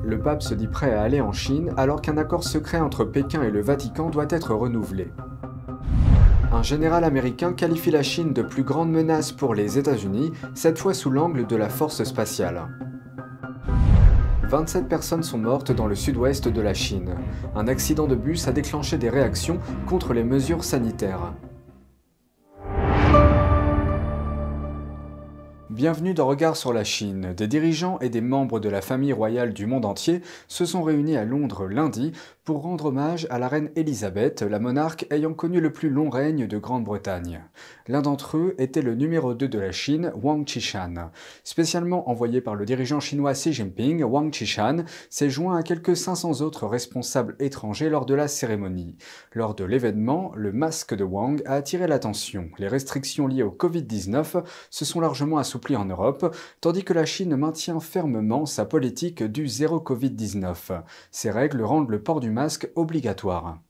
Le pape se dit prêt à aller en Chine alors qu'un accord secret entre Pékin et le Vatican doit être renouvelé. Un général américain qualifie la Chine de plus grande menace pour les États-Unis, cette fois sous l'angle de la force spatiale. 27 personnes sont mortes dans le sud-ouest de la Chine. Un accident de bus a déclenché des réactions contre les mesures sanitaires. Bienvenue dans Regard sur la Chine. Des dirigeants et des membres de la famille royale du monde entier se sont réunis à Londres lundi pour rendre hommage à la reine Elisabeth, la monarque ayant connu le plus long règne de Grande-Bretagne. L'un d'entre eux était le numéro 2 de la Chine, Wang Qishan. Spécialement envoyé par le dirigeant chinois Xi Jinping, Wang Qishan s'est joint à quelques 500 autres responsables étrangers lors de la cérémonie. Lors de l'événement, le masque de Wang a attiré l'attention. Les restrictions liées au Covid-19 se sont largement assouplies en Europe, tandis que la Chine maintient fermement sa politique du zéro Covid-19. Ces règles rendent le port du masque obligatoire.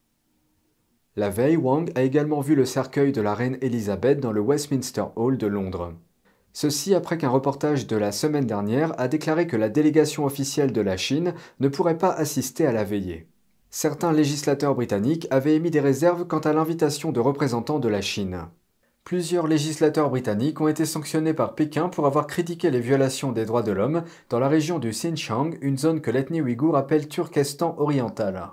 La veille, Wang a également vu le cercueil de la reine Elisabeth dans le Westminster Hall de Londres. Ceci après qu'un reportage de la semaine dernière a déclaré que la délégation officielle de la Chine ne pourrait pas assister à la veillée. Certains législateurs britanniques avaient émis des réserves quant à l'invitation de représentants de la Chine. Plusieurs législateurs britanniques ont été sanctionnés par Pékin pour avoir critiqué les violations des droits de l'homme dans la région du Xinjiang, une zone que l'ethnie ouïghour appelle Turkestan oriental.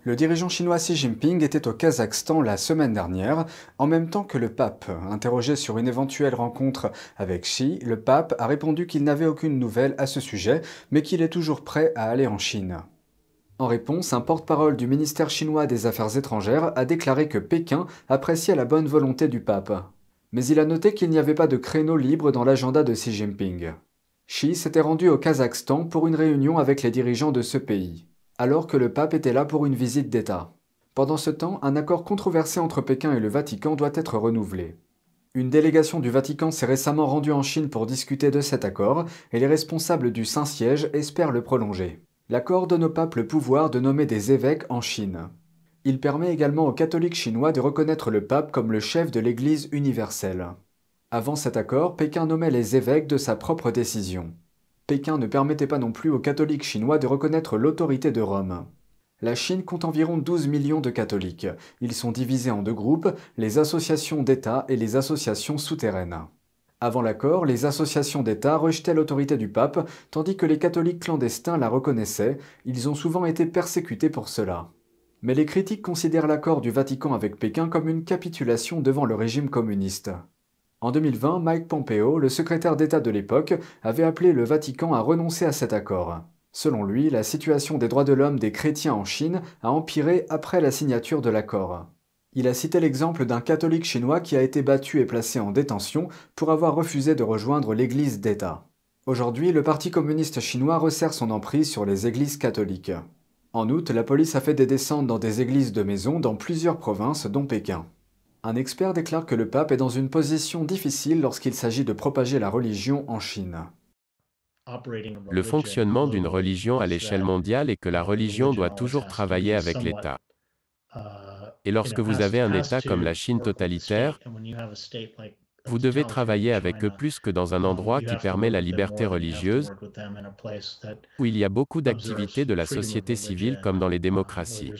Le dirigeant chinois Xi Jinping était au Kazakhstan la semaine dernière, en même temps que le pape. Interrogé sur une éventuelle rencontre avec Xi, le pape a répondu qu'il n'avait aucune nouvelle à ce sujet, mais qu'il est toujours prêt à aller en Chine. En réponse, un porte-parole du ministère chinois des Affaires étrangères a déclaré que Pékin appréciait la bonne volonté du pape. Mais il a noté qu'il n'y avait pas de créneau libre dans l'agenda de Xi Jinping. Xi s'était rendu au Kazakhstan pour une réunion avec les dirigeants de ce pays, alors que le pape était là pour une visite d'État. Pendant ce temps, un accord controversé entre Pékin et le Vatican doit être renouvelé. Une délégation du Vatican s'est récemment rendue en Chine pour discuter de cet accord, et les responsables du Saint-Siège espèrent le prolonger. L'accord donne au pape le pouvoir de nommer des évêques en Chine. Il permet également aux catholiques chinois de reconnaître le pape comme le chef de l'Église universelle. Avant cet accord, Pékin nommait les évêques de sa propre décision. Pékin ne permettait pas non plus aux catholiques chinois de reconnaître l'autorité de Rome. La Chine compte environ 12 millions de catholiques. Ils sont divisés en deux groupes, les associations d'État et les associations souterraines. Avant l'accord, les associations d'État rejetaient l'autorité du pape, tandis que les catholiques clandestins la reconnaissaient. Ils ont souvent été persécutés pour cela. Mais les critiques considèrent l'accord du Vatican avec Pékin comme une capitulation devant le régime communiste. En 2020, Mike Pompeo, le secrétaire d'État de l'époque, avait appelé le Vatican à renoncer à cet accord. Selon lui, la situation des droits de l'homme des chrétiens en Chine a empiré après la signature de l'accord. Il a cité l'exemple d'un catholique chinois qui a été battu et placé en détention pour avoir refusé de rejoindre l'Église d'État. Aujourd'hui, le Parti communiste chinois resserre son emprise sur les églises catholiques. En août, la police a fait des descentes dans des églises de maison dans plusieurs provinces, dont Pékin. Un expert déclare que le pape est dans une position difficile lorsqu'il s'agit de propager la religion en Chine. Le fonctionnement d'une religion à l'échelle mondiale est que la religion doit toujours travailler avec l'État. Et lorsque vous avez un État comme la Chine totalitaire, vous devez travailler avec eux plus que dans un endroit qui permet la liberté religieuse, où il y a beaucoup d'activités de la société civile comme dans les démocraties.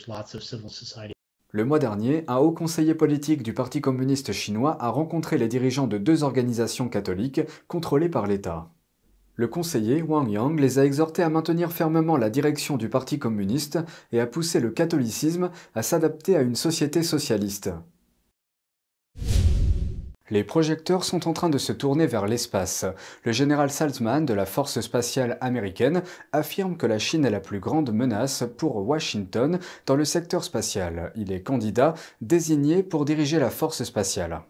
Le mois dernier, un haut conseiller politique du Parti communiste chinois a rencontré les dirigeants de deux organisations catholiques contrôlées par l'État. Le conseiller, Wang Yang, les a exhortés à maintenir fermement la direction du Parti communiste et à pousser le catholicisme à s'adapter à une société socialiste. Les projecteurs sont en train de se tourner vers l'espace. Le général Saltzman de la force spatiale américaine affirme que la Chine est la plus grande menace pour Washington dans le secteur spatial. Il est candidat désigné pour diriger la force spatiale.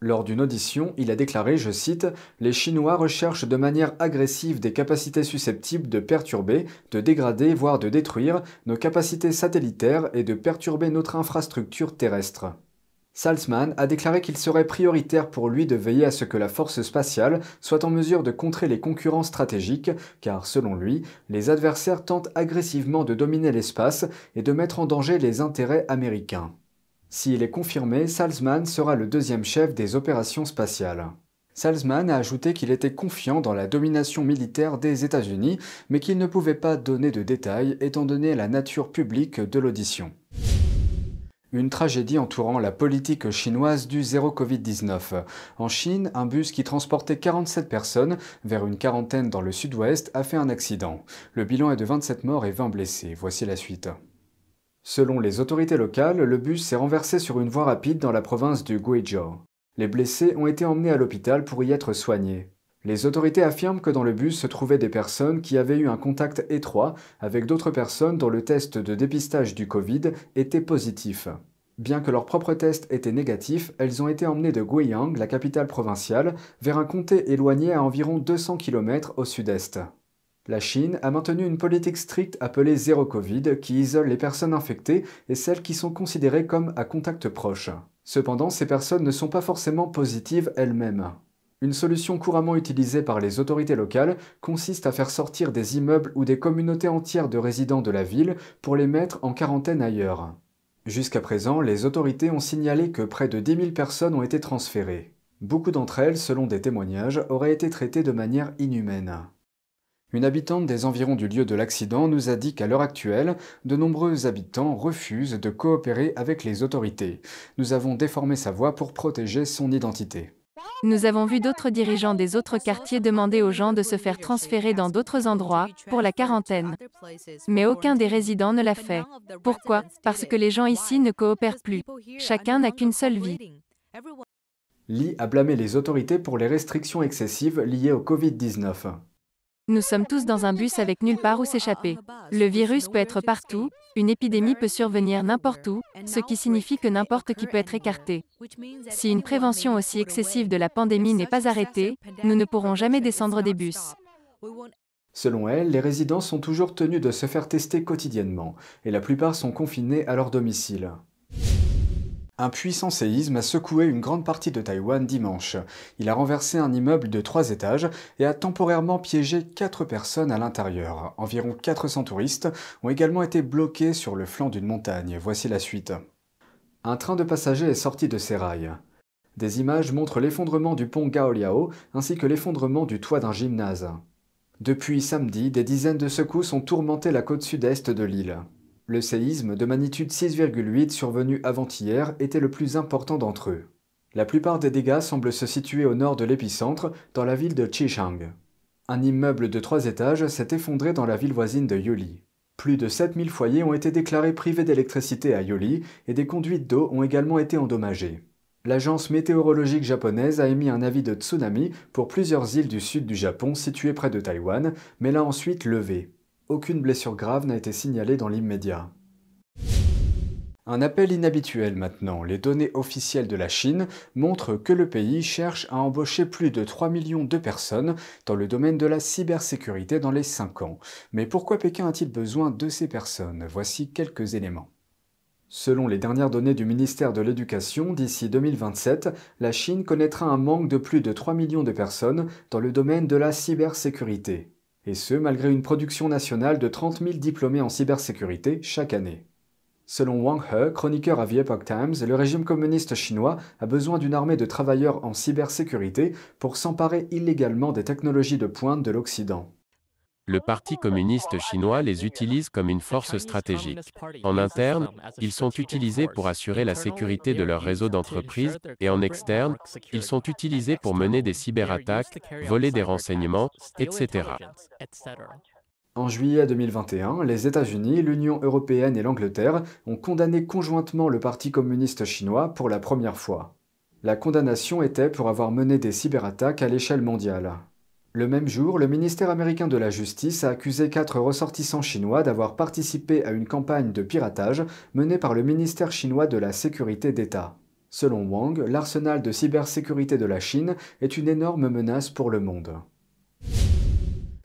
Lors d'une audition, il a déclaré, je cite, « Les Chinois recherchent de manière agressive des capacités susceptibles de perturber, de dégrader, voire de détruire nos capacités satellitaires et de perturber notre infrastructure terrestre. » Saltzman a déclaré qu'il serait prioritaire pour lui de veiller à ce que la force spatiale soit en mesure de contrer les concurrents stratégiques, car, selon lui, les adversaires tentent agressivement de dominer l'espace et de mettre en danger les intérêts américains. S'il est confirmé, Saltzman sera le deuxième chef des opérations spatiales. Salzman a ajouté qu'il était confiant dans la domination militaire des États-Unis, mais qu'il ne pouvait pas donner de détails étant donné la nature publique de l'audition. Une tragédie entourant la politique chinoise du zéro Covid-19. En Chine, un bus qui transportait 47 personnes vers une quarantaine dans le sud-ouest a fait un accident. Le bilan est de 27 morts et 20 blessés. Voici la suite. Selon les autorités locales, le bus s'est renversé sur une voie rapide dans la province du Guizhou. Les blessés ont été emmenés à l'hôpital pour y être soignés. Les autorités affirment que dans le bus se trouvaient des personnes qui avaient eu un contact étroit avec d'autres personnes dont le test de dépistage du Covid était positif. Bien que leur propre test était négatif, elles ont été emmenées de Guiyang, la capitale provinciale, vers un comté éloigné à environ 200 km au sud-est. La Chine a maintenu une politique stricte appelée zéro Covid qui isole les personnes infectées et celles qui sont considérées comme à contact proche. Cependant, ces personnes ne sont pas forcément positives elles-mêmes. Une solution couramment utilisée par les autorités locales consiste à faire sortir des immeubles ou des communautés entières de résidents de la ville pour les mettre en quarantaine ailleurs. Jusqu'à présent, les autorités ont signalé que près de 10 000 personnes ont été transférées. Beaucoup d'entre elles, selon des témoignages, auraient été traitées de manière inhumaine. Une habitante des environs du lieu de l'accident nous a dit qu'à l'heure actuelle, de nombreux habitants refusent de coopérer avec les autorités. Nous avons déformé sa voix pour protéger son identité. Nous avons vu d'autres dirigeants des autres quartiers demander aux gens de se faire transférer dans d'autres endroits, pour la quarantaine. Mais aucun des résidents ne l'a fait. Pourquoi? Parce que les gens ici ne coopèrent plus. Chacun n'a qu'une seule vie. Li a blâmé les autorités pour les restrictions excessives liées au Covid-19. Nous sommes tous dans un bus avec nulle part où s'échapper. Le virus peut être partout, une épidémie peut survenir n'importe où, ce qui signifie que n'importe qui peut être écarté. Si une prévention aussi excessive de la pandémie n'est pas arrêtée, nous ne pourrons jamais descendre des bus. Selon elle, les résidents sont toujours tenus de se faire tester quotidiennement, et la plupart sont confinés à leur domicile. Un puissant séisme a secoué une grande partie de Taïwan dimanche. Il a renversé un immeuble de 3 étages et a temporairement piégé 4 personnes à l'intérieur. Environ 400 touristes ont également été bloqués sur le flanc d'une montagne. Voici la suite. Un train de passagers est sorti de ses rails. Des images montrent l'effondrement du pont Gaoliao ainsi que l'effondrement du toit d'un gymnase. Depuis samedi, des dizaines de secousses ont tourmenté la côte sud-est de l'île. Le séisme de magnitude 6,8 survenu avant-hier était le plus important d'entre eux. La plupart des dégâts semblent se situer au nord de l'épicentre, dans la ville de Qishang. Un immeuble de 3 étages s'est effondré dans la ville voisine de Yoli. Plus de 7000 foyers ont été déclarés privés d'électricité à Yoli et des conduites d'eau ont également été endommagées. L'agence météorologique japonaise a émis un avis de tsunami pour plusieurs îles du sud du Japon situées près de Taïwan, mais l'a ensuite levé. Aucune blessure grave n'a été signalée dans l'immédiat. Un appel inhabituel maintenant. Les données officielles de la Chine montrent que le pays cherche à embaucher plus de 3 millions de personnes dans le domaine de la cybersécurité dans les 5 ans. Mais pourquoi Pékin a-t-il besoin de ces personnes? Voici quelques éléments. Selon les dernières données du ministère de l'Éducation, d'ici 2027, la Chine connaîtra un manque de plus de 3 millions de personnes dans le domaine de la cybersécurité. Et ce, malgré une production nationale de 30 000 diplômés en cybersécurité chaque année. Selon Wang He, chroniqueur à The Epoch Times, le régime communiste chinois a besoin d'une armée de travailleurs en cybersécurité pour s'emparer illégalement des technologies de pointe de l'Occident. Le Parti communiste chinois les utilise comme une force stratégique. En interne, ils sont utilisés pour assurer la sécurité de leur réseau d'entreprises, et en externe, ils sont utilisés pour mener des cyberattaques, voler des renseignements, etc. En juillet 2021, les États-Unis, l'Union européenne et l'Angleterre ont condamné conjointement le Parti communiste chinois pour la première fois. La condamnation était pour avoir mené des cyberattaques à l'échelle mondiale. Le même jour, le ministère américain de la Justice a accusé 4 ressortissants chinois d'avoir participé à une campagne de piratage menée par le ministère chinois de la Sécurité d'État. Selon Wang, l'arsenal de cybersécurité de la Chine est une énorme menace pour le monde.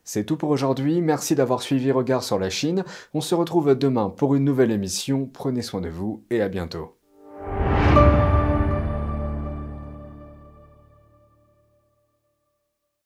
C'est tout pour aujourd'hui, merci d'avoir suivi Regard sur la Chine. On se retrouve demain pour une nouvelle émission, prenez soin de vous et à bientôt.